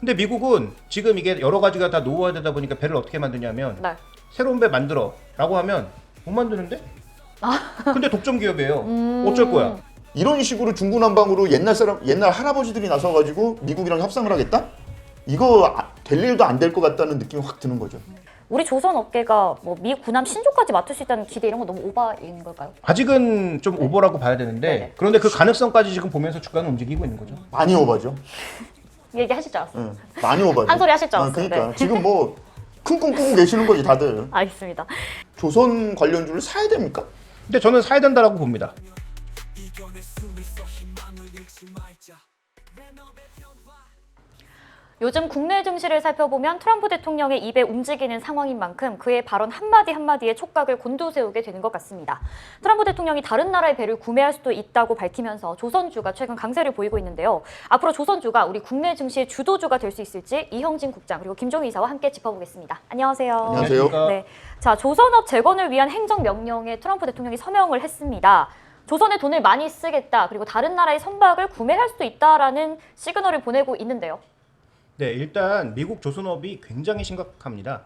근데 미국은 지금 이게 여러 가지가 다 노후화되다 보니까 배를 어떻게 만드냐면 네. 새로운 배 만들어라고 하면 못 만드는데? 근데 독점 기업이에요. 어쩔 거야? 이런 식으로 중구난방으로 옛날 할아버지들이 나서가지고 미국이랑 협상을 하겠다? 이거 될 일도 안 될 것 같다는 느낌이 확 드는 거죠. 우리 조선 업계가 뭐 미 군함 신조까지 맡을 수 있다는 기대 이런 거 너무 오바인 걸까요? 아직은 좀 오버라고 봐야 되는데 네네. 그런데 그 가능성까지 지금 보면서 주가는 움직이고 있는 거죠. 많이 오바죠. 얘기하실 줄 알았어요. 응, 많이 오바죠. 한 소리 하실 줄 알았어요. 그러니까 네. 지금 뭐 큰 꿈 꾸고 계시는 거지 다들. 알겠습니다. 조선 관련주를 사야 됩니까? 근데 저는 사야 된다라고 봅니다. 요즘 국내 증시를 살펴보면 트럼프 대통령의 입에 움직이는 상황인 만큼 그의 발언 한마디 한마디에 촉각을 곤두세우게 되는 것 같습니다. 트럼프 대통령이 다른 나라의 배를 구매할 수도 있다고 밝히면서 조선주가 최근 강세를 보이고 있는데요. 앞으로 조선주가 우리 국내 증시의 주도주가 될 수 있을지 이형진 국장 그리고 김종희 이사와 함께 짚어보겠습니다. 안녕하세요. 안녕하세요. 네, 자 조선업 재건을 위한 행정명령에 트럼프 대통령이 서명을 했습니다. 조선에 돈을 많이 쓰겠다 그리고 다른 나라의 선박을 구매할 수도 있다라는 시그널을 보내고 있는데요. 네, 일단 미국 조선업이 굉장히 심각합니다.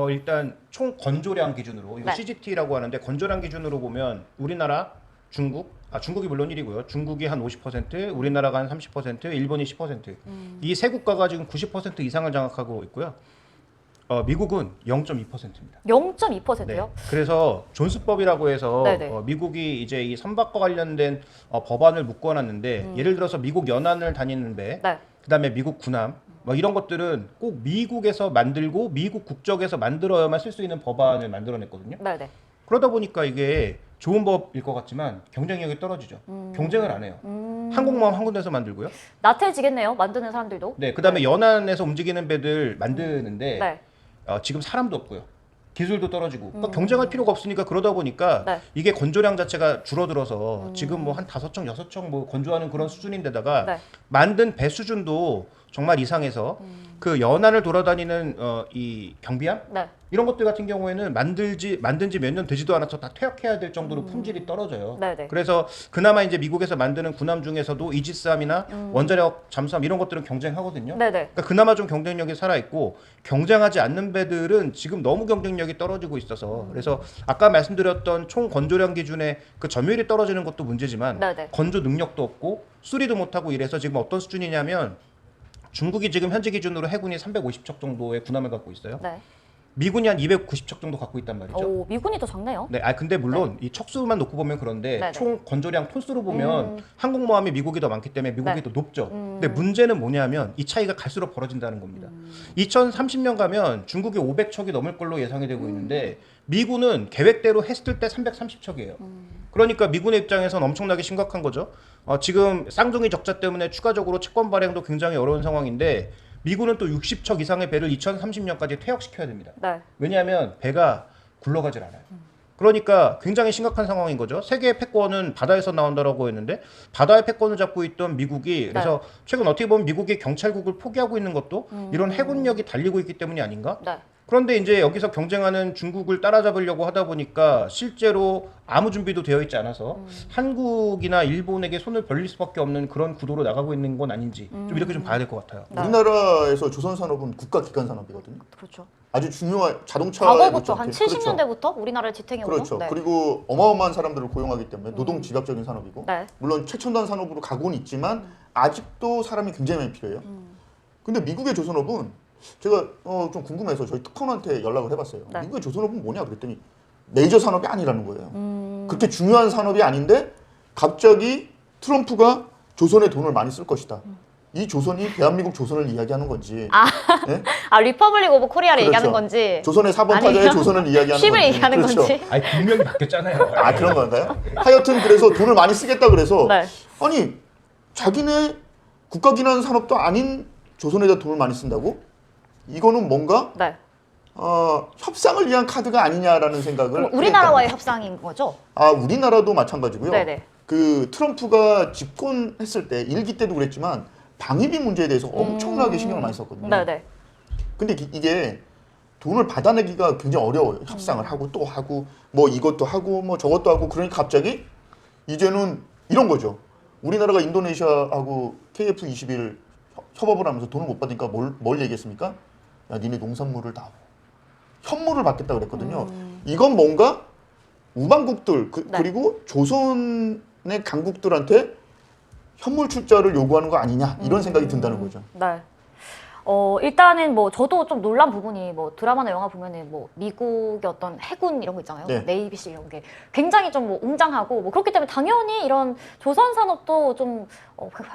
일단 총 건조량 기준으로 이거 네. CGT라고 하는데 건조량 기준으로 보면 우리나라, 중국이 물론 1위고요. 중국이 한 50%, 우리나라가 한 30%, 일본이 10%. 이 세 국가가 지금 90% 이상을 장악하고 있고요. 미국은 0.2%입니다. 0.2%요? 그래서 존스법이라고 해서 네네. 미국이 이제 이 선박과 관련된 법안을 묶어놨는데 예를 들어서 미국 연안을 다니는 배, 네. 그다음에 미국 군함, 뭐 이런 것들은 꼭 미국에서 만들고 미국 국적에서 만들어야만 쓸 수 있는 법안을 만들어냈거든요. 네네. 그러다 보니까 이게 좋은 법일 것 같지만 경쟁력이 떨어지죠. 경쟁을 안 해요. 항공모함 한 군데서 만들고요. 나태해지겠네요. 만드는 사람들도. 네, 그다음에 연안에서 움직이는 배들 만드는데 네. 지금 사람도 없고요. 기술도 떨어지고 그러니까 경쟁할 필요가 없으니까 그러다 보니까 네. 이게 건조량 자체가 줄어들어서 지금 뭐 한 5척, 6척 뭐 건조하는 그런 수준인데다가 네. 만든 배 수준도 정말 이상해서 그 연안을 돌아다니는 이 경비함 네. 이런 것들 같은 경우에는 만든 지 몇 년 되지도 않아서 다 퇴역해야 될 정도로 품질이 떨어져요. 네네. 그래서 그나마 이제 미국에서 만드는 군함 중에서도 이지스함이나 원자력 잠수함 이런 것들은 경쟁하거든요. 네네. 그러니까 그나마 좀 경쟁력이 살아 있고 경쟁하지 않는 배들은 지금 너무 경쟁력이 떨어지고 있어서 그래서 아까 말씀드렸던 총 건조량 기준의 그 점유율이 떨어지는 것도 문제지만 네네. 건조 능력도 없고 수리도 못하고 이래서 지금 어떤 수준이냐면 중국이 지금 현재 기준으로 해군이 350척 정도의 군함을 갖고 있어요. 네. 미군이 한 290척 정도 갖고 있단 말이죠. 오, 미군이 더 작네요. 네, 근데 물론 이 척수만 놓고 보면 그런데 네네. 총 건조량 톤수로 보면 항공모함이 미국이 더 많기 때문에 미국이 네. 더 높죠. 근데 문제는 뭐냐면 이 차이가 갈수록 벌어진다는 겁니다. 2030년 가면 중국이 500척이 넘을 걸로 예상이 되고 있는데 미군은 계획대로 했을 때 330척이에요. 그러니까 미군의 입장에서는 엄청나게 심각한 거죠. 지금 쌍둥이 적자 때문에 추가적으로 채권 발행도 굉장히 어려운 상황인데 미군은 또 60척 이상의 배를 2030년까지 퇴역시켜야 됩니다. 네. 왜냐하면 배가 굴러가질 않아요. 그러니까 굉장히 심각한 상황인 거죠. 세계의 패권은 바다에서 나온다라고 했는데 바다의 패권을 잡고 있던 미국이 그래서 최근 어떻게 보면 미국이 경찰국을 포기하고 있는 것도 이런 해군력이 달리고 있기 때문이 아닌가? 네. 그런데 이제 여기서 경쟁하는 중국을 따라잡으려고 하다 보니까 실제로 아무 준비도 되어 있지 않아서 한국이나 일본에게 손을 벌릴 수밖에 없는 그런 구도로 나가고 있는 건 아닌지 좀 이렇게 좀 봐야 될 것 같아요. 네. 우리나라에서 조선 산업은 국가 기관 산업이거든요. 그렇죠. 아주 중요한 자동차 과거부터 한 그렇죠. 70년대부터 우리나라를 지탱해오는. 그렇죠. 네. 그리고 어마어마한 사람들을 고용하기 때문에 노동 집약적인 산업이고 네. 물론 최첨단 산업으로 가고는 있지만 아직도 사람이 굉장히 많이 필요해요. 근데 미국의 조선업은 제가 좀 궁금해서 저희 특파원한테 연락을 해봤어요. 네. 미국의 조선업은 뭐냐 그랬더니 메이저 산업이 아니라는 거예요. 그렇게 중요한 산업이 아닌데 갑자기 트럼프가 조선에 돈을 많이 쓸 것이다. 이 조선이 대한민국 조선을 이야기하는 건지 네? 리퍼블릭 오브 코리아를 그렇죠. 얘기하는 건지. 조선의 4번 아니면 타자의 조선을 이야기하는 힘을 건지 얘기하는 그렇죠. 건지. 아니 분명히 바뀌었잖아요. 아 그런 건가요? 하여튼 그래서 돈을 많이 쓰겠다 그래서 네. 아니 자기네 국가기관 산업도 아닌 조선에다 돈을 많이 쓴다고? 이거는 뭔가 네. 협상을 위한 카드가 아니냐라는 생각을 그럼 우리나라와의 협상인 거죠? 우리나라도 마찬가지고요. 네네. 그 트럼프가 집권했을 때 일기 때도 그랬지만 방위비 문제에 대해서 엄청나게 신경을 많이 썼거든요. 네네. 근데 이게 돈을 받아내기가 굉장히 어려워요. 협상을 하고 또 하고 뭐 이것도 하고 뭐 저것도 하고 그러니까 갑자기 이제는 이런 거죠. 우리나라가 인도네시아하고 KF-21 협업을 하면서 돈을 못 받으니까 뭘 얘기했습니까? 야, 니네 농산물을 다 현물을 받겠다 그랬거든요. 이건 뭔가 우방국들 네. 그리고 조선의 강국들한테 현물 출자를 요구하는 거 아니냐 이런 생각이 든다는 거죠. 네. 일단은 뭐 저도 좀 놀란 부분이 뭐 드라마나 영화 보면은 뭐 미국의 어떤 해군 이런 거 있잖아요. 네. 네이비실 이런 게 굉장히 좀 뭐 웅장하고 뭐 그렇기 때문에 당연히 이런 조선 산업도 좀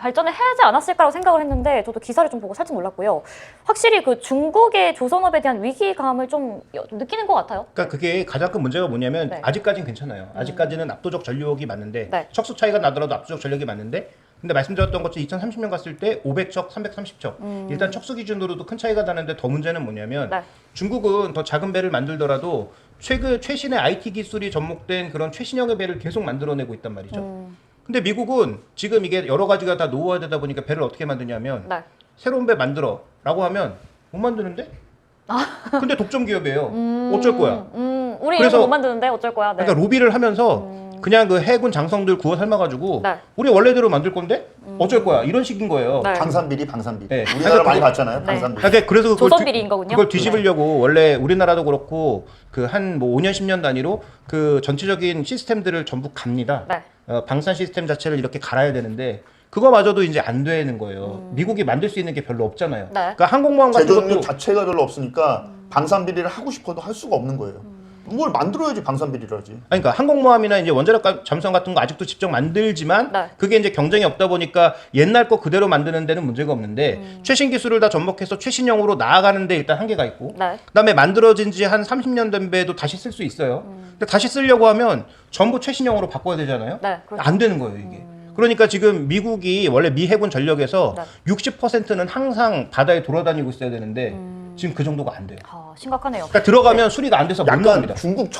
발전을 해야지 않았을까라고 생각을 했는데 저도 기사를 좀 보고 살짝 놀랐고요. 확실히 그 중국의 조선업에 대한 위기감을 좀 느끼는 것 같아요. 그러니까 그게 가장 큰 문제가 뭐냐면 네. 아직까지는 괜찮아요. 아직까지는 압도적 전력이 맞는데 네. 척수 차이가 나더라도 압도적 전력이 맞는데 근데 말씀드렸던 것처럼 2030년 갔을 때 500척, 330척 일단 척수 기준으로도 큰 차이가 나는데 더 문제는 뭐냐면 네. 중국은 더 작은 배를 만들더라도 최신의 IT 기술이 접목된 그런 최신형의 배를 계속 만들어내고 있단 말이죠. 근데 미국은 지금 이게 여러 가지가 다 노후화되다 보니까 배를 어떻게 만드냐면 네. 새로운 배 만들어라고 하면 못 만드는데? 근데 독점 기업이에요. 어쩔 거야? 우리 그래서- 이런 거 못 만드는데 어쩔 거야. 네. 그러니까 로비를 하면서 그냥 그 해군 장성들 구워 삶아가지고 네. 우리 원래대로 만들 건데 어쩔 거야? 이런 식인 거예요. 네. 방산비리. 네. 우리나라 많이 그거- 봤잖아요. 네. 방산비리. 그러니까 그래서 그걸 조선 비리인 거군요. 그걸 뒤집으려고 원래 우리나라도 그렇고 그 한 뭐 5년 10년 단위로 그 전체적인 시스템들을 전부 갑니다. 네. 방산 시스템 자체를 이렇게 갈아야 되는데 그거마저도 이제 안 되는 거예요. 미국이 만들 수 있는 게 별로 없잖아요. 네. 그러니까 항공모함 같은 제조능력 것도 자체가 별로 없으니까 방산비리를 하고 싶어도 할 수가 없는 거예요. 뭘 만들어야지 방산비리를 하지. 아니, 그러니까 항공모함이나 이제 원자력 잠수함 같은 거 아직도 직접 만들지만 네. 그게 이제 경쟁이 없다 보니까 옛날 거 그대로 만드는 데는 문제가 없는데 최신 기술을 다 접목해서 최신형으로 나아가는데 일단 한계가 있고 네. 그다음에 만들어진 지 한 30년 된 배도 다시 쓸 수 있어요. 근데 다시 쓰려고 하면 전부 최신형으로 바꿔야 되잖아요. 네, 그렇죠. 안 되는 거예요, 이게. 그러니까 지금 미국이 원래 미 해군 전력에서 네. 60%는 항상 바다에 돌아다니고 있어야 되는데 지금 그 정도가 안 돼요. 심각하네요. 그러니까 들어가면 수리가 안 돼서 못 약간 나옵니다. 중국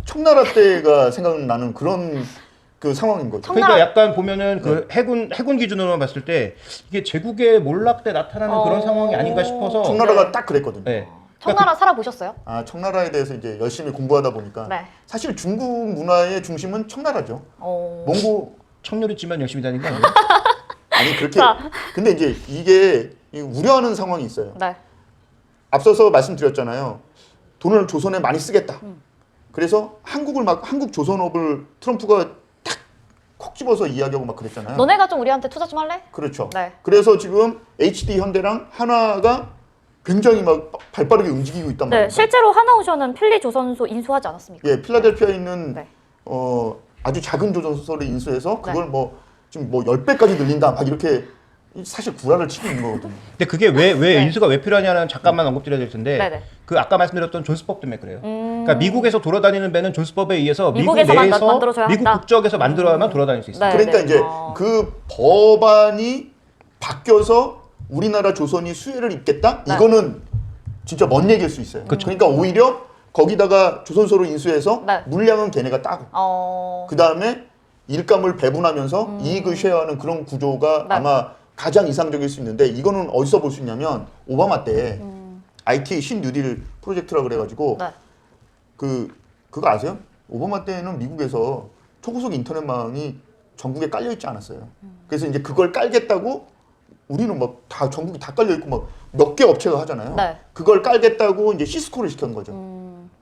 청나라 때가 생각나는 그런 그 상황인 거죠. 그러니까 약간 보면은 그 해군 기준으로만 봤을 때 이게 제국의 몰락 때 나타나는 그런 상황이 아닌가 싶어서 청나라가 네. 딱 그랬거든요. 네. 청나라 살아보셨어요? 아, 청나라에 대해서 이제 열심히 공부하다 보니까 네. 사실 중국 문화의 중심은 청나라죠. 어... 몽고 청률 있지만 열심히 다니는 거 아니에요? 아니 그렇게 자. 근데 이제 이게 우려하는 상황이 있어요. 네. 앞서서 말씀드렸잖아요. 돈을 조선에 많이 쓰겠다. 그래서 한국 조선업을 트럼프가 탁 콕 집어서 이야기하고 막 그랬잖아요. 너네가 좀 우리한테 투자 좀 할래? 그렇죠. 네. 그래서 지금 HD 현대랑 하나가 굉장히 막 발빠르게 움직이고 있단 네, 말이에요. 실제로 하나오션은 필리 조선소 인수하지 않았습니까? 예, 필라델피아에 있는 네. 아주 작은 조선소를 인수해서 그걸 뭐 지금 뭐 10배까지 늘린다 막 이렇게 사실 구라를 치고 있는 거거든요. 근데 그게 왜 네. 인수가 왜 필요하냐는 잠깐만 언급드려야 될 텐데 네네. 그 아까 말씀드렸던 존스법 때문에 그래요. 그러니까 미국에서 돌아다니는 배는 존스법에 의해서 미국 미국에서 내에서 만들어줘야 미국 한다? 국적에서 만들어야만 돌아다닐 수 있어요. 네. 그러니까 이제 아. 그 법안이 바뀌어서 우리나라 조선이 수혜를 입겠다? 네. 이거는 진짜 먼 얘기일 수 있어요. 그러니까 오히려 거기다가 조선소를 인수해서 네. 물량은 걔네가 따고 그 다음에 일감을 배분하면서 이익을 쉐어하는 그런 구조가 네. 아마 가장 이상적일 수 있는데 이거는 어디서 볼 수 있냐면 오바마 때 IT 신뉴딜 프로젝트라 그래가지고 네. 그거 아세요? 오바마 때는 미국에서 초고속 인터넷망이 전국에 깔려 있지 않았어요. 그래서 이제 그걸 깔겠다고 우리는 막 다 전국이 다 깔려 있고 막 몇 개 업체가 하잖아요. 네. 그걸 깔겠다고 이제 시스코를 시킨 거죠.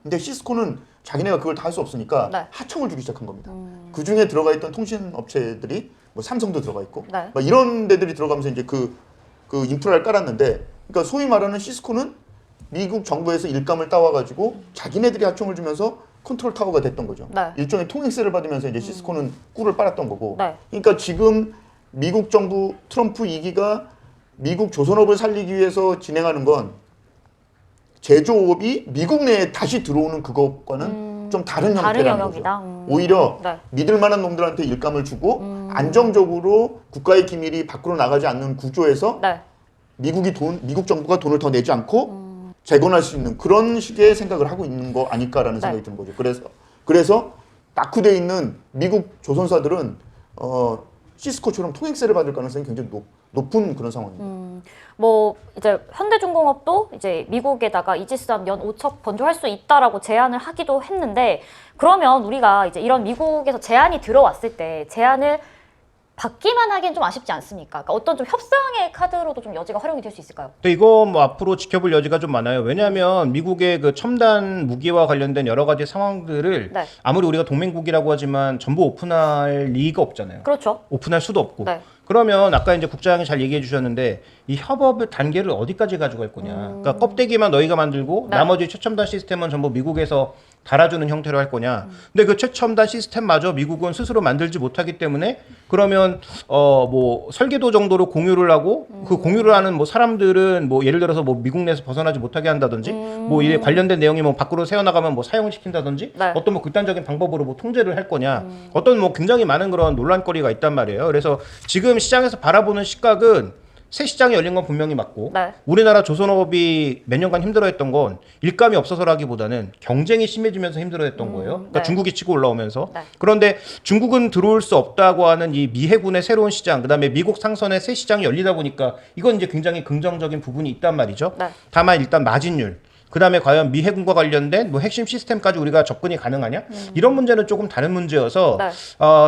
근데 시스코는 자기네가 그걸 다 할 수 없으니까 네. 하청을 주기 시작한 겁니다. 그 중에 들어가 있던 통신 업체들이 뭐 삼성도 들어가 있고 네. 막 이런 데들이 들어가면서 이제 그 인프라를 깔았는데, 그러니까 소위 말하는 시스코는 미국 정부에서 일감을 따와가지고 자기네들이 하청을 주면서 컨트롤 타워가 됐던 거죠. 네. 일종의 통행세를 받으면서 이제 시스코는 꿀을 빨았던 거고. 네. 그러니까 지금 미국 정부 트럼프 2기가 미국 조선업을 살리기 위해서 진행하는 건 제조업이 미국 내에 다시 들어오는 그것과는 좀 다른 다른 형태라는 영역이다. 거죠. 오히려 네. 믿을 만한 놈들한테 일감을 주고 안정적으로 국가의 기밀이 밖으로 나가지 않는 구조에서 네. 미국 정부가 돈을 더 내지 않고 재건할 수 있는 그런 식의 생각을 하고 있는 거 아닐까라는 네. 생각이 드는 거죠. 그래서 낙후돼 있는 미국 조선사들은 시스코처럼 통행세를 받을 가능성이 굉장히 높은 그런 상황입니다. 뭐 이제 현대중공업도 이제 미국에다가 이지스함 연 5척 건조할 수 있다라고 제안을 하기도 했는데, 그러면 우리가 이제 이런 미국에서 제안이 들어왔을 때 제안을 받기만 하기엔 좀 아쉽지 않습니까? 그러니까 어떤 좀 협상의 카드로도 좀 여지가 활용이 될 수 있을까요? 근데 이거 뭐 앞으로 지켜볼 여지가 좀 많아요. 왜냐하면 미국의 그 첨단 무기와 관련된 여러 가지 상황들을 네. 아무리 우리가 동맹국이라고 하지만 전부 오픈할 리가 없잖아요. 그렇죠. 오픈할 수도 없고. 네. 그러면 아까 이제 국장이 잘 얘기해 주셨는데 이 협업의 단계를 어디까지 가져갈 거냐. 그러니까 껍데기만 너희가 만들고 네. 나머지 최첨단 시스템은 전부 미국에서 달아주는 형태로 할 거냐. 근데 그 최첨단 시스템마저 미국은 스스로 만들지 못하기 때문에 그러면 뭐 설계도 정도로 공유를 하고 그 공유를 하는 뭐 사람들은 뭐 예를 들어서 뭐 미국 내에서 벗어나지 못하게 한다든지 뭐 이에 관련된 내용이 뭐 밖으로 새어나가면 뭐 사용시킨다든지 네. 어떤 뭐 극단적인 방법으로 뭐 통제를 할 거냐. 어떤 뭐 굉장히 많은 그런 논란거리가 있단 말이에요. 그래서 지금 시장에서 바라보는 시각은 새 시장이 열린 건 분명히 맞고 네. 우리나라 조선업이 몇 년간 힘들어했던 건 일감이 없어서라기보다는 경쟁이 심해지면서 힘들어했던 거예요. 그러니까 네. 중국이 치고 올라오면서 네. 그런데 중국은 들어올 수 없다고 하는 이 미해군의 새로운 시장, 그다음에 미국 상선의 새 시장이 열리다 보니까 이건 이제 굉장히 긍정적인 부분이 있단 말이죠. 네. 다만 일단 마진율. 그다음에 과연 미해군과 관련된 뭐 핵심 시스템까지 우리가 접근이 가능하냐? 이런 문제는 조금 다른 문제여서 네.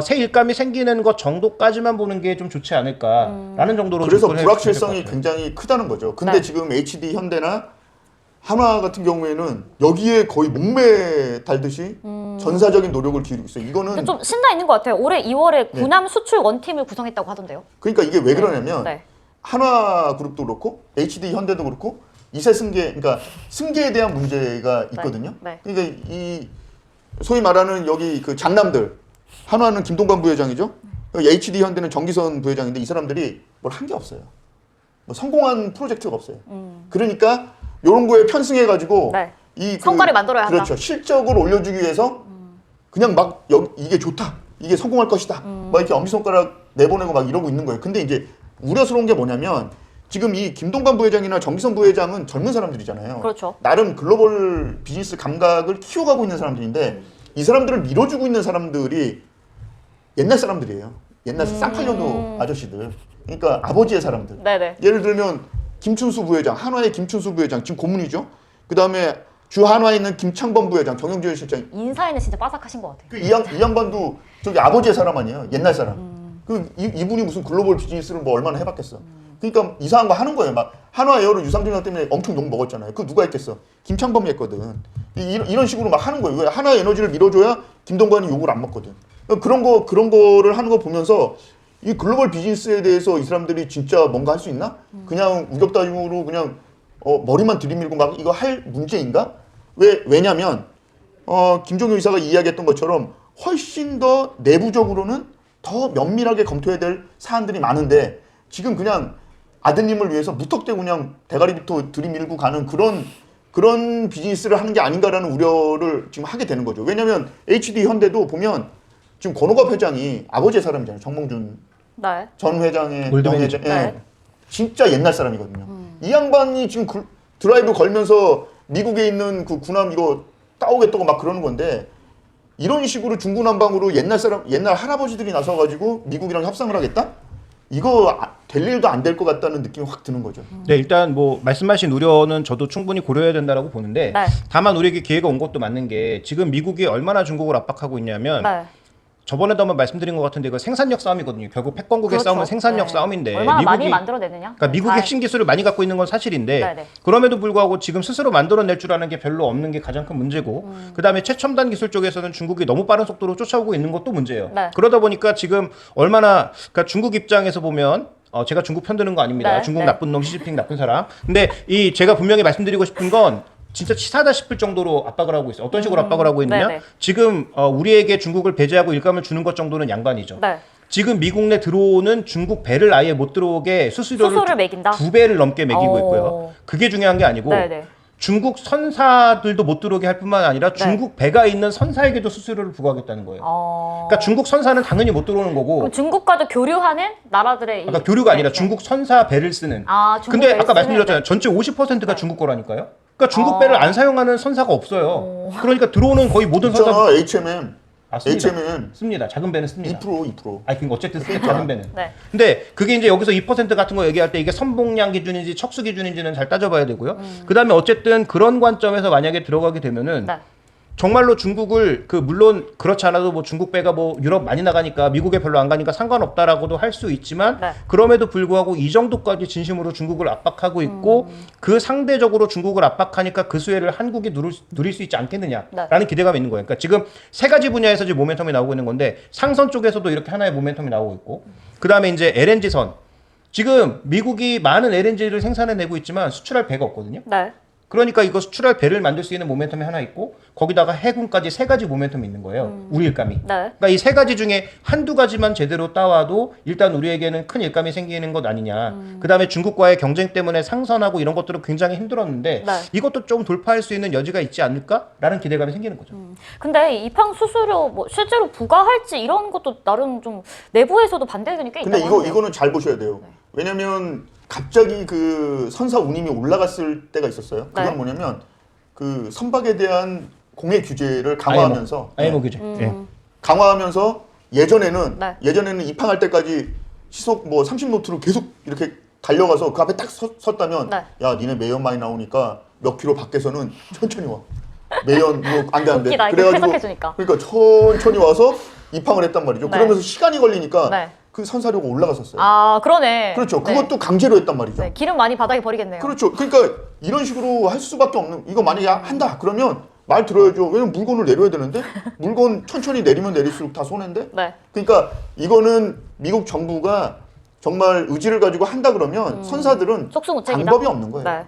새 일감이 생기는 것 정도까지만 보는 게 좀 좋지 않을까라는 정도로 그래서 접근해 불확실성이 주실 것 같아요. 굉장히 크다는 거죠. 근데 네. 지금 HD 현대나 한화 같은 경우에는 여기에 거의 목매 달듯이 전사적인 노력을 기울이고 있어요. 이거는 근데 좀 신나 있는 것 같아요. 올해 2월에 군함 수출 원팀을 구성했다고 하던데요. 그러니까 이게 왜 그러냐면 네. 한화그룹도 그렇고 HD 현대도 그렇고 이세 승계, 그러니까 승계에 대한 문제가 있거든요. 네. 그러니까 이 소위 말하는 여기 그 장남들, 한화는 김동관 부회장이죠. HD 현대는 정기선 부회장인데 이 사람들이 뭘 한 게 없어요. 뭐 성공한 프로젝트가 없어요. 그러니까 이런 거에 편승해가지고 네. 이 성과를 만들어야 한다. 그렇죠. 실적을 올려주기 위해서 그냥 막 이게 좋다, 이게 성공할 것이다, 막 이렇게 엄지손가락 내보내고 막 이러고 있는 거예요. 근데 이제 우려스러운 게 뭐냐면 지금 이 김동관 부회장이나 정기선 부회장은 젊은 사람들이잖아요. 그렇죠. 나름 글로벌 비즈니스 감각을 키워가고 있는 사람들인데 이 사람들을 밀어주고 있는 사람들이 옛날 사람들이에요. 옛날 쌍팔년도 아저씨들. 그러니까 아버지의 사람들. 네네. 예를 들면 김춘수 부회장, 한화의 김춘수 부회장 지금 고문이죠. 그 다음에 주 한화에 있는 김창범 부회장, 정영재 실장. 인사에는 진짜 빠삭하신 것 같아요. 그 이 양반도 저기 아버지의 사람 아니에요. 옛날 사람. 이분이 무슨 글로벌 비즈니스를 뭐 얼마나 해봤겠어. 그러니까 이상한 거 하는 거예요. 막 한화 에어로 유상증자 때문에 엄청 욕 먹었잖아요. 그 누가 했겠어? 김창범이 했거든. 이런 식으로 막 하는 거예요. 왜 한화 에너지를 밀어줘야 김동관이 욕을 안 먹거든. 그런 거를 하는 거 보면서 이 글로벌 비즈니스에 대해서 이 사람들이 진짜 뭔가 할 수 있나? 그냥 우격다짐으로 그냥 머리만 들이밀고 막 이거 할 문제인가? 왜냐면 김종효 이사가 이야기했던 것처럼 훨씬 더 내부적으로는 더 면밀하게 검토해야 될 사안들이 많은데 지금 그냥 아드님을 위해서 무턱대고 그냥 대가리부터 들이밀고 가는 그런 비즈니스를 하는 게 아닌가라는 우려를 지금 하게 되는 거죠. 왜냐면 HD 현대도 보면 지금 권오갑 회장이 아버지의 사람이잖아요. 정몽준 네. 전 회장의 골드맨이죠. 명예회장. 예. 네. 진짜 옛날 사람이거든요. 이 양반이 지금 드라이브 걸면서 미국에 있는 그 군함 이거 따오겠다고 막 그러는 건데 이런 식으로 중구난방으로 옛날 할아버지들이 나서가지고 미국이랑 협상을 하겠다? 이거 될 일도 안 될 것 같다는 느낌이 확 드는 거죠. 네, 일단 뭐 말씀하신 우려는 저도 충분히 고려해야 된다라고 보는데 네. 다만 우리에게 기회가 온 것도 맞는 게 지금 미국이 얼마나 중국을 압박하고 있냐면 네. 저번에도 한번 말씀드린 것 같은데 이거 생산력 싸움이거든요. 결국 패권국의 그렇죠. 싸움은 생산력 네. 싸움인데 얼마나 많이 만들어내느냐. 그러니까 미국이 잘. 핵심 기술을 많이 갖고 있는 건 사실인데 네네. 그럼에도 불구하고 지금 스스로 만들어낼 줄 아는 게 별로 없는 게 가장 큰 문제고 그다음에 최첨단 기술 쪽에서는 중국이 너무 빠른 속도로 쫓아오고 있는 것도 문제예요. 네. 그러다 보니까 지금 얼마나 그러니까 중국 입장에서 보면 제가 중국 편드는 거 아닙니다. 네, 중국 네. 나쁜 놈, 시진핑 나쁜 사람. 근데 제가 분명히 말씀드리고 싶은 건 진짜 치사하다 싶을 정도로 압박을 하고 있어요. 어떤 식으로 압박을 하고 있느냐? 네네. 지금 우리에게 중국을 배제하고 일감을 주는 것 정도는 양반이죠. 네. 지금 미국 내 들어오는 중국 배를 아예 못 들어오게 수수료를 매긴다. 2배를 넘게 매기고 오. 있고요. 그게 중요한 게 아니고 네네. 중국 선사들도 못 들어오게 할 뿐만 아니라 중국 배가 있는 선사에게도 수수료를 부과하겠다는 거예요. 그러니까 중국 선사는 당연히 못 들어오는 거고 그럼 중국과도 교류하는 나라들의 아까 교류가 아니라 네. 중국 선사 배를 쓰는. 중국 근데 배를 아까 쓰는- 말씀드렸잖아요. 전체 50%가 중국 거라니까요. 그러니까 중국 배를 안 사용하는 선사가 없어요. 그러니까 들어오는 거의 모든 선사 있잖아, HMM. 씁니다. HMM 씁니다. 작은 배는 씁니다. 2%. 아니 그러니까 어쨌든 씁니다. 작은 배는. 네. 근데 그게 이제 여기서 2% 같은 거 얘기할 때 이게 선봉량 기준인지 척수 기준인지는 잘 따져봐야 되고요. 그다음에 어쨌든 그런 관점에서 만약에 들어가게 되면은 네. 정말로 중국을 물론 그렇지 않아도 뭐 중국 배가 뭐 유럽 많이 나가니까 미국에 별로 안 가니까 상관없다라고도 할 수 있지만 네. 그럼에도 불구하고 이 정도까지 진심으로 중국을 압박하고 있고 그 상대적으로 중국을 압박하니까 그 수혜를 한국이 누릴 수 있지 않겠느냐라는 네. 기대감이 있는 거예요. 그러니까 지금 세 가지 분야에서 지금 모멘텀이 나오고 있는 건데 상선 쪽에서도 이렇게 하나의 모멘텀이 나오고 있고 그다음에 이제 LNG선 지금 미국이 많은 LNG를 생산해내고 있지만 수출할 배가 없거든요. 네. 그러니까 이거 수출할 배를 만들 수 있는 모멘텀이 하나 있고 거기다가 해군까지 세 가지 모멘텀이 있는 거예요. 우리 일감이. 네. 그러니까 이 세 가지 중에 한두 가지만 제대로 따와도 일단 우리에게는 큰 일감이 생기는 것 아니냐. 그다음에 중국과의 경쟁 때문에 상선하고 이런 것들은 굉장히 힘들었는데 네. 이것도 좀 돌파할 수 있는 여지가 있지 않을까라는 기대감이 생기는 거죠. 근데 입항 수수료 뭐 실제로 부과할지 이런 것도 나름 좀 내부에서도 반대 의견이 꽤 근데 있다고 하는데요. 이거는 잘 보셔야 돼요. 왜냐면 갑자기 그 선사 운임이 올라갔을 때가 있었어요. 그건 네. 뭐냐면 그 선박에 대한 공해 규제를 강화하면서 IMO 규제. 음. 예. 강화하면서 예전에는 네. 입항할 때까지 시속 뭐 30노트로 계속 이렇게 달려가서 그 앞에 딱 섰다면 네. 야 니네 매연 많이 나오니까 몇 킬로 밖에서는 천천히 와. 매연 뭐 안돼 안돼. 웃기다. 이렇게 해석해주니까. 그러니까 천천히 와서 입항을 했단 말이죠. 네. 그러면서 시간이 걸리니까 네. 그 선사료가 올라갔었어요. 아 그러네. 그렇죠. 네. 그것도 강제로 했단 말이죠. 네, 기름 많이 바닥에 버리겠네요. 그렇죠. 그러니까 이런 식으로 할 수밖에 없는 이거 만약에 한다 그러면 말 들어야죠. 왜냐면 물건을 내려야 되는데 물건 천천히 내리면 내릴수록 다 손해인데. 네. 그러니까 이거는 미국 정부가 정말 의지를 가지고 한다 그러면 선사들은 속수무책이다. 방법이 없는 거예요. 네.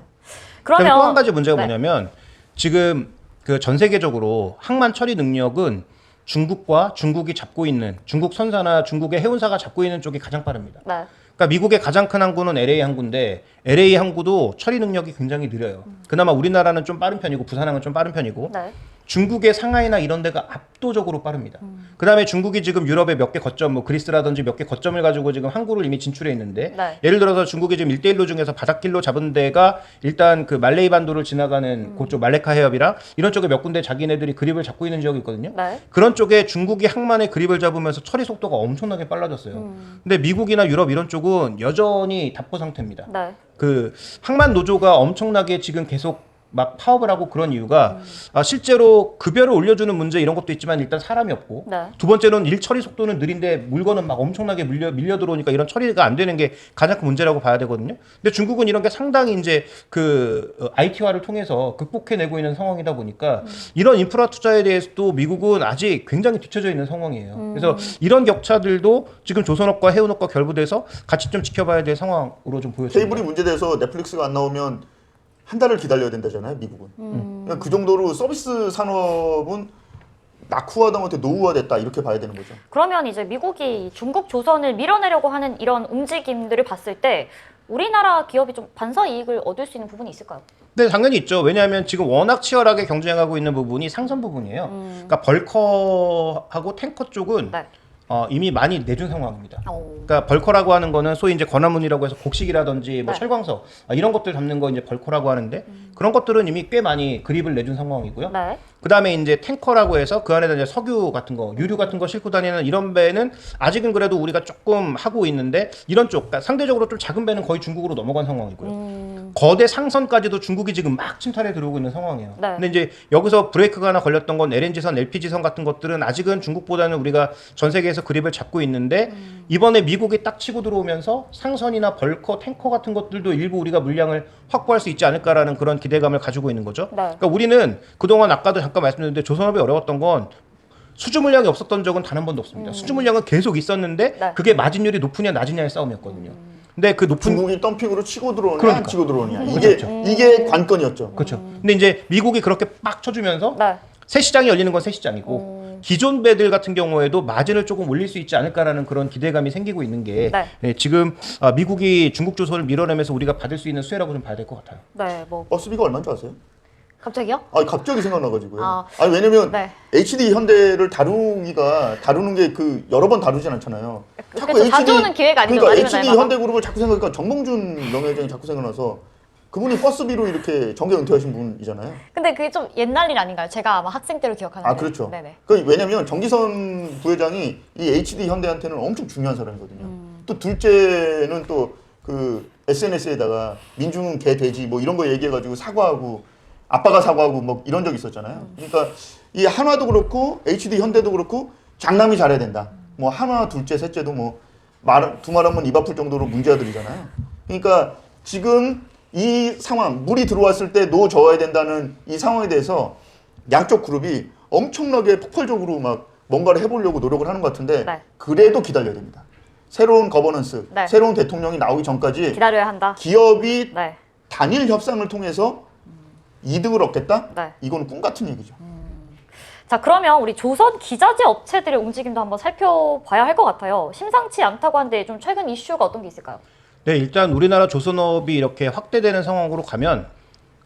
그다음에 그러면 또 한 가지 문제가 네. 뭐냐면 지금 그 전 세계적으로 항만 처리 능력은 중국과 중국이 잡고 있는 중국 선사나 중국의 해운사가 잡고 있는 쪽이 가장 빠릅니다. 네. 그러니까 미국의 가장 큰 항구는 LA 항구인데 LA 항구도 처리 능력이 굉장히 느려요. 그나마 우리나라는 좀 빠른 편이고 부산항은 좀 빠른 편이고 네. 중국의 상하이나 이런 데가 압도적으로 빠릅니다. 그다음에 중국이 지금 유럽에 몇 개 거점, 뭐 그리스라든지 몇 개 거점을 가지고 지금 항구를 이미 진출해 있는데 네. 예를 들어서 중국이 지금 1대1로 중에서 바닷길로 잡은 데가 일단 그 말레이 반도를 지나가는 그쪽 말레카 해협이랑 이런 쪽에 몇 군데 자기네들이 그립을 잡고 있는 지역이 있거든요. 네. 그런 쪽에 중국이 항만의 그립을 잡으면서 처리 속도가 엄청나게 빨라졌어요. 근데 미국이나 유럽 이런 쪽은 여전히 답보 상태입니다. 네. 그 항만 노조가 엄청나게 지금 계속 막 파업을 하고 그런 이유가 실제로 급여를 올려주는 문제 이런 것도 있지만 일단 사람이 없고 네. 두 번째는 일 처리 속도는 느린데 물건은 막 엄청나게 밀려 들어오니까 이런 처리가 안 되는 게 가장 큰 문제라고 봐야 되거든요. 근데 중국은 이런 게 상당히 이제 그 IT화를 통해서 극복해내고 있는 상황이다 보니까 이런 인프라 투자에 대해서도 미국은 아직 굉장히 뒤처져 있는 상황이에요. 그래서 이런 격차들도 지금 조선업과 해운업과 결부돼서 같이 좀 지켜봐야 될 상황으로 좀 보여집니다. 케이블이 문제돼서 넷플릭스가 안 나오면 한 달을 기다려야 된다잖아요, 미국은. 그러니까 그 정도로 서비스 산업은 낙후화당한테 노후화됐다 이렇게 봐야 되는 거죠. 그러면 이제 미국이 중국 조선을 밀어내려고 하는 이런 움직임들을 봤을 때 우리나라 기업이 좀 반사 이익을 얻을 수 있는 부분이 있을까요? 네, 당연히 있죠. 왜냐하면 지금 워낙 치열하게 경쟁하고 있는 부분이 상선 부분이에요. 그러니까 벌커하고 탱커 쪽은 네. 이미 많이 내준 상황입니다. 오. 그러니까 벌커라고 하는 거는 소위 이제 권한문이라고 해서 곡식이라든지 뭐 네. 철광석 이런 것들 담는 거 이제 벌커라고 하는데 그런 것들은 이미 꽤 많이 그립을 내준 상황이고요. 네. 그다음에 이제 탱커라고 해서 그 안에다 이제 석유 같은 거, 유류 같은 거 싣고 다니는 이런 배는 아직은 그래도 우리가 조금 하고 있는데 이런 쪽, 그러니까 상대적으로 좀 작은 배는 거의 중국으로 넘어간 상황이고요. 거대 상선까지도 중국이 지금 막 침탈해 들어오고 있는 상황이에요. 네. 근데 이제 여기서 브레이크가 하나 걸렸던 건 LNG선, LPG선 같은 것들은 아직은 중국보다는 우리가 전 세계에서 그립을 잡고 있는데 이번에 미국이 딱 치고 들어오면서 상선이나 벌커, 탱커 같은 것들도 일부 우리가 물량을 확보할 수 있지 않을까라는 그런 기대감을 가지고 있는 거죠. 네. 그러니까 우리는 그동안 아까도 잠깐 말씀드렸는데 조선업이 어려웠던 건 수주 물량이 없었던 적은 단 한 번도 없습니다. 수주 물량은 계속 있었는데 네. 그게 마진율이 높으냐 낮으냐의 싸움이었거든요. 근데 그 높은 중국이 덤핑으로 치고 들어오냐 그러니까. 안 치고 들어오냐 그렇죠. 이게 관건이었죠. 그렇죠. 근데 이제 미국이 그렇게 빡 쳐주면서 네. 새 시장이 열리는 건 새 시장이고 기존 배들 같은 경우에도 마진을 조금 올릴 수 있지 않을까라는 그런 기대감이 생기고 있는 게 네. 지금 미국이 중국 조선을 밀어내면서 우리가 받을 수 있는 수혜라고 좀 봐야 될 것 같아요. 네. 뭐 버스비가 얼마인 줄 아세요? 갑자기요? 아니 갑자기 생각나가지고요. 아. 아니 왜냐면 네. HD 현대를 다루는 게 그 여러 번 다루진 않잖아요. 그렇죠. 자주 오는 기회가 아니죠. 그러니까 아니면 HD 날마다. 현대그룹을 자꾸 생각하니까 정몽준 명예회장이 자꾸 생각나서 그분이 버스비로 이렇게 정계 은퇴하신 분이잖아요. 근데 그게 좀 옛날 일 아닌가요? 제가 아마 학생 때로 기억하는데. 아 그렇죠. 네네. 그 왜냐면 정기선 부회장이 이 HD 현대한테는 엄청 중요한 사람이거든요. 또 둘째는 또 그 SNS에다가 민중은 개 돼지 뭐 이런 거 얘기해가지고 사과하고 아빠가 사고하고 뭐 이런 적 있었잖아요. 그러니까 이 한화도 그렇고 HD 현대도 그렇고 장남이 잘해야 된다. 뭐 한화 둘째, 셋째도 뭐 두말하면 입 아플 정도로 문제아들이잖아요. 그러니까 지금 이 상황, 물이 들어왔을 때 노 저어야 된다는 이 상황에 대해서 양쪽 그룹이 엄청나게 폭발적으로 막 뭔가를 해보려고 노력을 하는 것 같은데 네. 그래도 기다려야 됩니다. 새로운 거버넌스, 네. 새로운 대통령이 나오기 전까지 기다려야 한다. 기업이 네. 단일 협상을 통해서 이득을 얻겠다? 네. 이거는 꿈 같은 얘기죠. 자, 그러면 우리 조선 기자재 업체들의 움직임도 한번 살펴봐야 할 것 같아요. 심상치 않다고 하는데 좀 최근 이슈가 어떤 게 있을까요? 네, 일단 우리나라 조선업이 이렇게 확대되는 상황으로 가면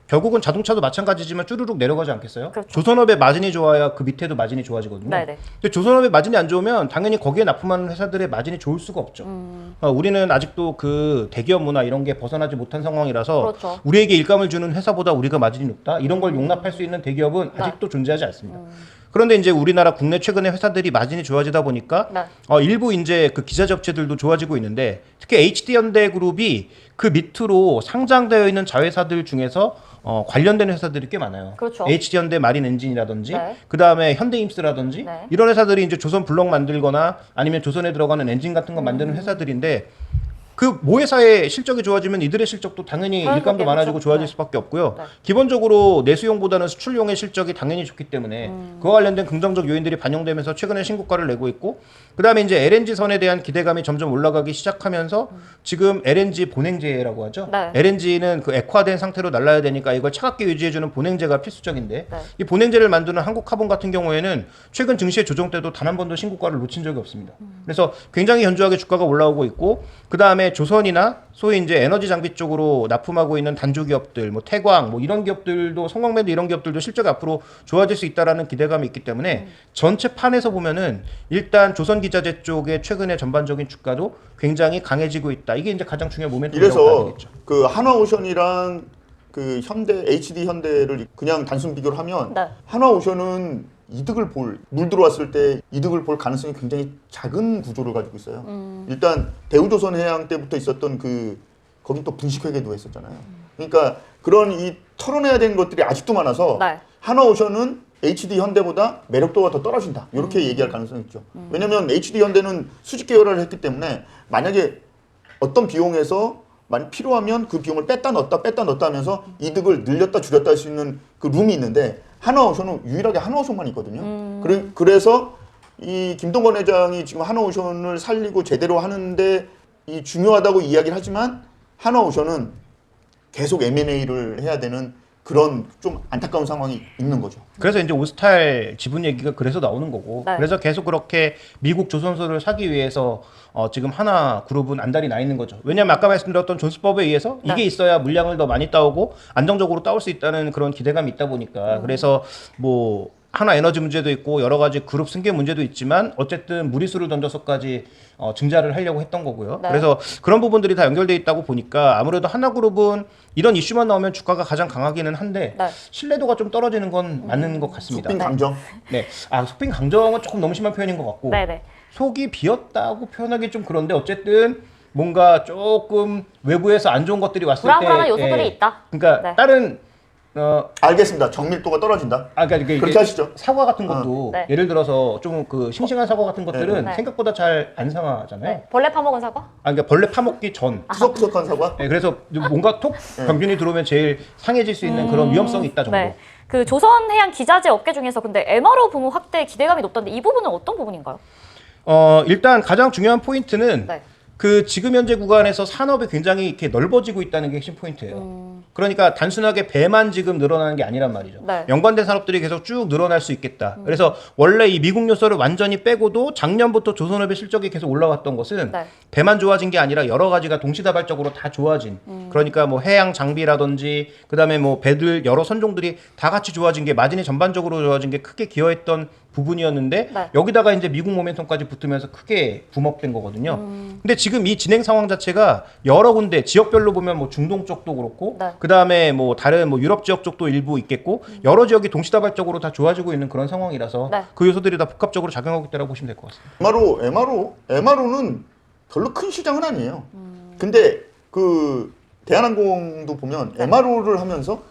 결국은 자동차도 마찬가지지만 쭈르륵 내려가지 않겠어요? 그렇죠. 조선업의 마진이 좋아야 그 밑에도 마진이 좋아지거든요. 네네. 근데 조선업의 마진이 안 좋으면 당연히 거기에 납품하는 회사들의 마진이 좋을 수가 없죠. 우리는 아직도 그 대기업 문화 이런 게 벗어나지 못한 상황이라서 그렇죠. 우리에게 일감을 주는 회사보다 우리가 마진이 높다 이런 걸 용납할 수 있는 대기업은 네. 아직도 존재하지 않습니다. 그런데 이제 우리나라 국내 최근에 회사들이 마진이 좋아지다 보니까 네. 일부 이제 그 기자재 업체들도 좋아지고 있는데 특히 HD현대그룹이 그 밑으로 상장되어 있는 자회사들 중에서 관련된 회사들이 꽤 많아요. 그렇죠. HD현대 마린엔진이라든지 네. 그다음에 현대임스라든지 네. 이런 회사들이 이제 조선 블록 만들거나 아니면 조선에 들어가는 엔진 같은 거 만드는 회사들인데 그 모회사의 실적이 좋아지면 이들의 실적도 당연히 당연히 일감도 그렇겠죠. 많아지고 좋아질 네. 수밖에 없고요. 네. 기본적으로 내수용보다는 수출용의 실적이 당연히 좋기 때문에 그와 관련된 긍정적 요인들이 반영되면서 최근에 신고가를 내고 있고 그다음에 이제 LNG 선에 대한 기대감이 점점 올라가기 시작하면서 지금 LNG 보냉제라고 하죠. 네. LNG는 그 액화된 상태로 날라야 되니까 이걸 차갑게 유지해주는 보냉제가 필수적인데 네. 이 보냉제를 만드는 한국카본 같은 경우에는 최근 증시의 조정 때도 단 한 번도 신고가를 놓친 적이 없습니다. 그래서 굉장히 현저하게 주가가 올라오고 있고 그 다음에 조선이나 소위 이제 에너지 장비 쪽으로 납품하고 있는 단조 기업들, 뭐 태광, 뭐 이런 기업들도 성광매도 이런 기업들도 실적이 앞으로 좋아질 수 있다라는 기대감이 있기 때문에 전체 판에서 보면은 일단 조선 기자재 쪽의 최근의 전반적인 주가도 굉장히 강해지고 있다. 이게 이제 가장 중요한 모멘텀이라고 봐야 이래서 되겠죠. 그 한화오션이랑 그 현대 HD 현대를 그냥 단순 비교를 하면 네. 한화오션은 이득을 물 들어왔을 때 이득을 볼 가능성이 굉장히 작은 구조를 가지고 있어요. 일단 대우조선해양 때부터 있었던 거긴 또 분식회계도 했었잖아요. 그러니까 그런 이 털어내야 되는 것들이 아직도 많아서 네. 한화오션은 HD 현대보다 매력도가 더 떨어진다. 이렇게 얘기할 가능성이 있죠. 왜냐면 HD 현대는 수직 계열화를 했기 때문에 만약에 어떤 비용에서 많이 필요하면 그 비용을 뺐다 넣었다 하면서 이득을 늘렸다 줄였다 할 수 있는 그 룸이 있는데 한화오션은 유일하게 한화오션만 있거든요. 그래서 이 김동건 회장이 지금 한화오션을 살리고 제대로 하는데 이 중요하다고 이야기를 하지만 한화오션은 계속 M&A를 해야 되는 그런 좀 안타까운 상황이 있는 거죠. 그래서 이제 오스탈 지분 얘기가 그래서 나오는 거고 네. 그래서 계속 그렇게 미국 조선소를 사기 위해서 지금 하나 그룹은 안달이 나 있는 거죠. 왜냐하면 아까 말씀드렸던 존스법에 의해서 네. 이게 있어야 물량을 더 많이 따오고 안정적으로 따올 수 있다는 그런 기대감이 있다 보니까 그래서 뭐 하나 에너지 문제도 있고 여러 가지 그룹 승계 문제도 있지만 어쨌든 무리수를 던져서까지 증자를 하려고 했던 거고요. 네. 그래서 그런 부분들이 다 연결돼 있다고 보니까 아무래도 하나그룹은 이런 이슈만 나오면 주가가 가장 강하기는 한데 네. 신뢰도가 좀 떨어지는 건 맞는 것 같습니다. 속빈 강정. 네, 속빈 강정은 조금 너무 심한 표현인 것 같고 네네. 속이 비었다고 표현하기 좀 그런데 어쨌든 뭔가 조금 외부에서 안 좋은 것들이 왔을 때 불안불안한 요소들이 있다. 그러니까 네. 다른 알겠습니다. 정밀도가 떨어진다. 그러니까 이게 그렇게 하시죠. 사과 같은 것도 네. 예를 들어서 좀 그 싱싱한 사과 같은 것들은 네. 생각보다 잘 안 상하잖아요. 네. 벌레 파먹은 사과? 그러니까 벌레 파먹기 전. 푸석푸석한 사과. 네, 그래서 뭔가 톡 병균이 들어오면 제일 상해질 수 있는 그런 위험성이 있다 정도. 네. 그 조선해양 기자재 업계 중에서 근데 MRO 부문 확대 기대감이 높던데 이 부분은 어떤 부분인가요? 일단 가장 중요한 포인트는 네. 그 지금 현재 구간에서 산업이 굉장히 이렇게 넓어지고 있다는 게 핵심 포인트예요. 그러니까 단순하게 배만 지금 늘어나는 게 아니란 말이죠. 네. 연관된 산업들이 계속 쭉 늘어날 수 있겠다. 그래서 원래 이 미국 요소를 완전히 빼고도 작년부터 조선업의 실적이 계속 올라왔던 것은 네. 배만 좋아진 게 아니라 여러 가지가 동시다발적으로 다 좋아진. 그러니까 뭐 해양 장비라든지 그다음에 뭐 배들 여러 선종들이 다 같이 좋아진 게 마진이 전반적으로 좋아진 게 크게 기여했던 부분이었는데 네. 여기다가 이제 미국 모멘텀까지 붙으면서 크게 붐업된 거거든요. 근데 지금 이 진행 상황 자체가 여러 군데 지역별로 보면 뭐 중동 쪽도 그렇고 네. 그다음에 뭐 다른 뭐 유럽 지역 쪽도 일부 있겠고 여러 지역이 동시다발적으로 다 좋아지고 있는 그런 상황이라서 네. 그 요소들이 다 복합적으로 작용하고 있다고 보시면 될 것 같습니다. MRO는 별로 큰 시장은 아니에요. 근데 그 대한항공도 보면 MRO를 하면서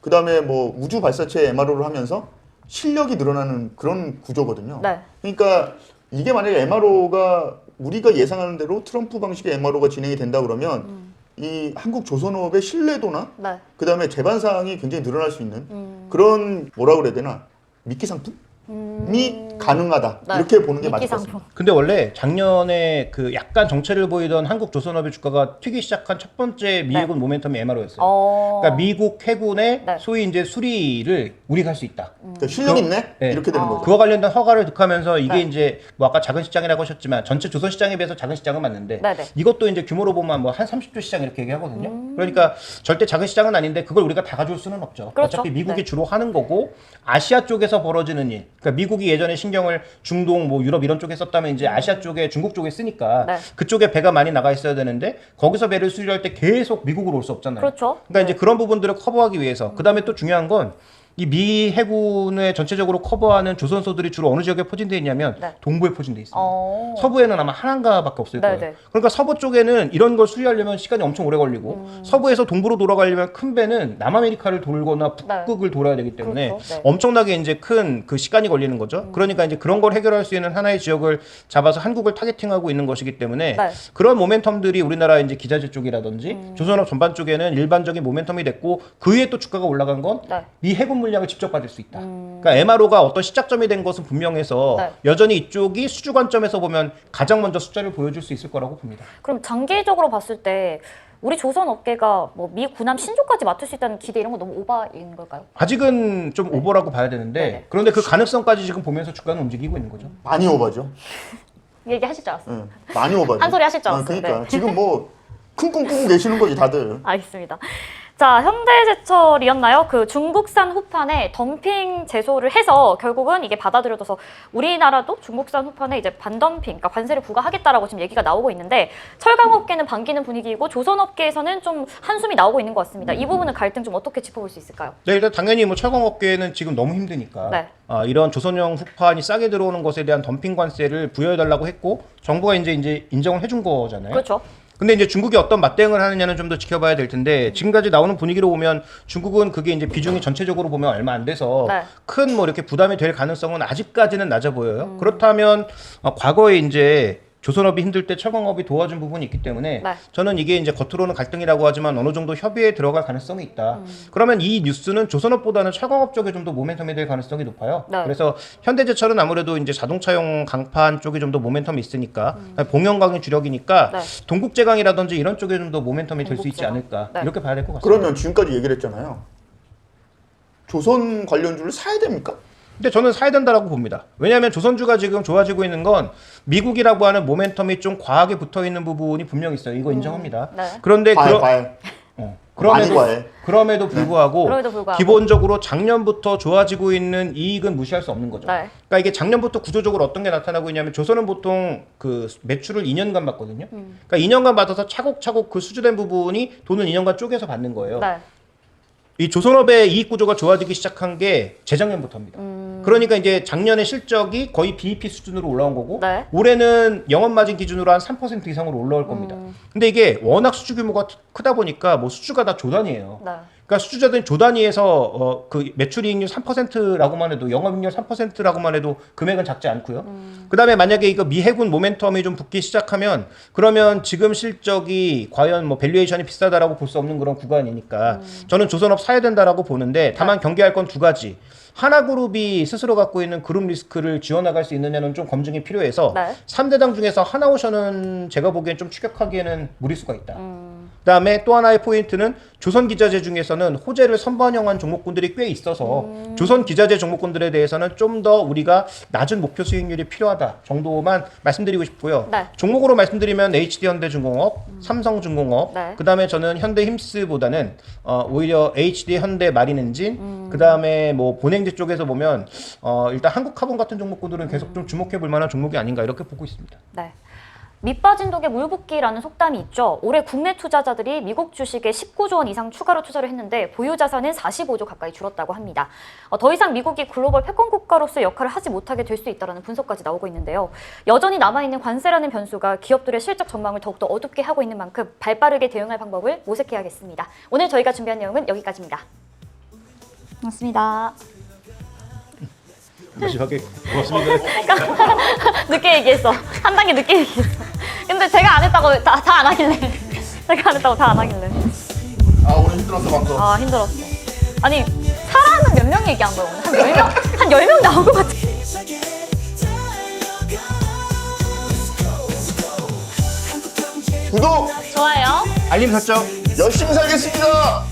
그다음에 뭐 우주 발사체 MRO를 하면서 실력이 늘어나는 그런 구조거든요. 네. 그러니까 이게 만약에 MRO가 우리가 예상하는 대로 트럼프 방식의 MRO가 진행이 된다 그러면 이 한국 조선업의 신뢰도나 네. 그다음에 재반 사항이 굉장히 늘어날 수 있는 그런 뭐라 그래야 되나 미끼 상품이 가능하다 네. 이렇게 보는 게 미끼 맞을 것 상품. 같습니다. 근데 원래 작년에 그 약간 정체를 보이던 한국 조선업의 주가가 튀기 시작한 첫 번째 미해군 모멘텀이 MRO였어요. 그러니까 미국 해군의 네. 소위 이제 수리를 우리가 할 수 있다. 그러니까 실력 있네 네. 이렇게 되는 거죠. 그와 관련된 허가를 득하면서 이게 네. 이제 뭐 아까 작은 시장이라고 하셨지만 전체 조선 시장에 비해서 작은 시장은 맞는데 네네. 이것도 이제 규모로 보면 뭐 한 30조 시장 이렇게 얘기하거든요. 그러니까 절대 작은 시장은 아닌데 그걸 우리가 다 가져올 수는 없죠. 그렇죠. 어차피 미국이 네. 주로 하는 거고 아시아 쪽에서 벌어지는 일. 그러니까 미국이 예전에 신경을 중동 뭐 유럽 이런 쪽에 썼다면 이제 아시아 쪽에 중국 쪽에 쓰니까 네. 그쪽에 배가 많이 나가 있어야 되는데 거기서 배를 수리할 때 계속 미국으로 올 수 없잖아요. 그렇죠. 그러니까 이제 그런 부분들을 커버하기 위해서 그다음에 또 중요한 건 이 미 해군을 전체적으로 커버하는 조선소들이 주로 어느 지역에 포진되어 있냐면 네. 동부에 포진되어 있습니다. 어. 서부에는 아마 하나인가밖에 없을 거예요. 네네. 그러니까 서부 쪽에는 이런 걸 수리하려면 시간이 엄청 오래 걸리고 서부에서 동부로 돌아가려면 큰 배는 남아메리카를 돌거나 북극을 돌아야 되기 때문에 그렇죠. 네. 엄청나게 이제 큰 그 시간이 걸리는 거죠. 그러니까 이제 그런 걸 해결할 수 있는 하나의 지역을 잡아서 한국을 타겟팅하고 있는 것이기 때문에 네. 그런 모멘텀들이 우리나라 이제 기자재 쪽이라든지 조선업 전반 쪽에는 일반적인 모멘텀이 됐고 그 위에 또 주가가 올라간 건 미 네. 해군 물량을 직접 받을 수 있다. 그러니까 MRO가 어떤 시작점이 된 것은 분명해서 네. 여전히 이쪽이 수주 관점에서 보면 가장 먼저 숫자를 보여줄 수 있을 거라고 봅니다. 그럼 장기적으로 봤을 때 우리 조선 업계가 뭐 미 군함 신조까지 맡을 수 있다는 기대 이런 건 너무 오바인 걸까요? 아직은 좀 오버라고 봐야 되는데 네네. 그런데 그 가능성까지 지금 보면서 주가는 움직이고 있는 거죠. 많이 오바죠. 얘기하실 줄 알았어요. 예, 많이 오바죠. 한 소리 하실 줄 알았어요. 그러니까 네. 지금 뭐 큰 꿈 꾸고 계시는 거지 다들. 알겠습니다. 자, 현대제철이었나요? 그 중국산 후판에 덤핑 제소를 해서 결국은 이게 받아들여져서 우리나라도 중국산 후판에 이제 반덤핑, 그러니까 관세를 부과하겠다라고 지금 얘기가 나오고 있는데 철강업계는 반기는 분위기이고 조선업계에서는 좀 한숨이 나오고 있는 것 같습니다. 이 부분은 갈등 좀 어떻게 짚어볼 수 있을까요? 네, 일단 당연히 뭐 철강업계는 지금 너무 힘드니까 네. 이런 조선용 후판이 싸게 들어오는 것에 대한 덤핑 관세를 부여해달라고 했고 정부가 이제 인정을 해준 거잖아요. 그렇죠. 근데 이제 중국이 어떤 맞대응을 하느냐는 좀 더 지켜봐야 될 텐데 지금까지 나오는 분위기로 보면 중국은 그게 이제 비중이 전체적으로 보면 얼마 안 돼서 네. 큰 뭐 이렇게 부담이 될 가능성은 아직까지는 낮아 보여요. 그렇다면 과거에 이제 조선업이 힘들 때 철강업이 도와준 부분이 있기 때문에 네. 저는 이게 이제 겉으로는 갈등이라고 하지만 어느 정도 협의에 들어갈 가능성이 있다. 그러면 이 뉴스는 조선업보다는 철강업 쪽에 좀 더 모멘텀이 될 가능성이 높아요. 네. 그래서 현대제철은 아무래도 이제 자동차용 강판 쪽이 좀 더 모멘텀이 있으니까 봉영광이 주력이니까 네. 동국제강이라든지 이런 쪽에 좀 더 모멘텀이 될 수 있지 동국제강. 않을까 네. 이렇게 봐야 될 것 같습니다. 그러면 지금까지 얘기를 했잖아요. 조선 관련주를 사야 됩니까? 근데 저는 사야 된다라고 봅니다. 왜냐하면 조선주가 지금 좋아지고 있는 건 미국이라고 하는 모멘텀이 좀 과하게 붙어 있는 부분이 분명 있어요. 이거 인정합니다. 네. 그런데 과해. 많이 과해. 그럼에도 불구하고 그럼에도 불구하고. 기본적으로 작년부터 좋아지고 있는 이익은 무시할 수 없는 거죠. 네. 그러니까 이게 작년부터 구조적으로 어떤 게 나타나고 있냐면 조선은 보통 그 매출을 2년간 받거든요. 그러니까 2년간 받아서 차곡차곡 그 수주된 부분이 돈을 2년간 쪼개서 받는 거예요. 네. 이 조선업의 이익 구조가 좋아지기 시작한 게 재작년부터입니다. 그러니까 이제 작년에 실적이 거의 BEP 수준으로 올라온 거고 네. 올해는 영업마진 기준으로 한 3% 이상으로 올라올 겁니다. 근데 이게 워낙 수주 규모가 크다 보니까 뭐 수주가 다 조단위예요. 네. 그러니까 수주자들은 조단위에서 그 매출이익률 3%라고만 해도 영업이익률 3%라고만 해도 금액은 작지 않고요. 그다음에 만약에 이거 미 해군 모멘텀이 좀 붙기 시작하면 그러면 지금 실적이 과연 뭐 밸류에이션이 비싸다라고 볼 수 없는 그런 구간이니까 저는 조선업 사야 된다라고 보는데 다만 경계할 건 두 가지. 하나그룹이 스스로 갖고 있는 그룹 리스크를 지원나갈 수 있느냐는 좀 검증이 필요해서 네. 3대당 중에서 하나오션은 제가 보기엔 좀 추격하기에는 무리수가 있다. 그다음에 또 하나의 포인트는 조선기자재 중에서는 호재를 선반영한 종목군들이 꽤 있어서 조선기자재 종목군들에 대해서는 좀 더 우리가 낮은 목표 수익률이 필요하다 정도만 말씀드리고 싶고요. 네. 종목으로 말씀드리면 HD현대중공업, 삼성중공업, 네. 그다음에 저는 현대힘스보다는 오히려 HD 현대마린엔진, 그다음에 뭐 본행제 쪽에서 보면 일단 한국카본 같은 종목군들은 계속 좀 주목해 볼 만한 종목이 아닌가 이렇게 보고 있습니다. 네. 밑빠진 독에 물 붓기라는 속담이 있죠. 올해 국내 투자자들이 미국 주식에 19조 원 이상 추가로 투자를 했는데 보유 자산은 45조 가까이 줄었다고 합니다. 더 이상 미국이 글로벌 패권 국가로서의 역할을 하지 못하게 될 수 있다는 분석까지 나오고 있는데요. 여전히 남아있는 관세라는 변수가 기업들의 실적 전망을 더욱더 어둡게 하고 있는 만큼 발빠르게 대응할 방법을 모색해야겠습니다. 오늘 저희가 준비한 내용은 여기까지입니다. 맞습니다. 마지막에 고맙습니다. 늦게 얘기했어. 한 단계 늦게 얘기했어. 근데 제가 안 했다고 다 안 하길래. 제가 안 했다고 다 안 하길래. 아 오늘 힘들었어 방송. 아 힘들었어. 아니 사람은 몇 명 얘기한 거야 오늘? 한 10명? 한 10명 나온 것 같아. 구독 좋아요. 알림 설정. 열심히 살겠습니다.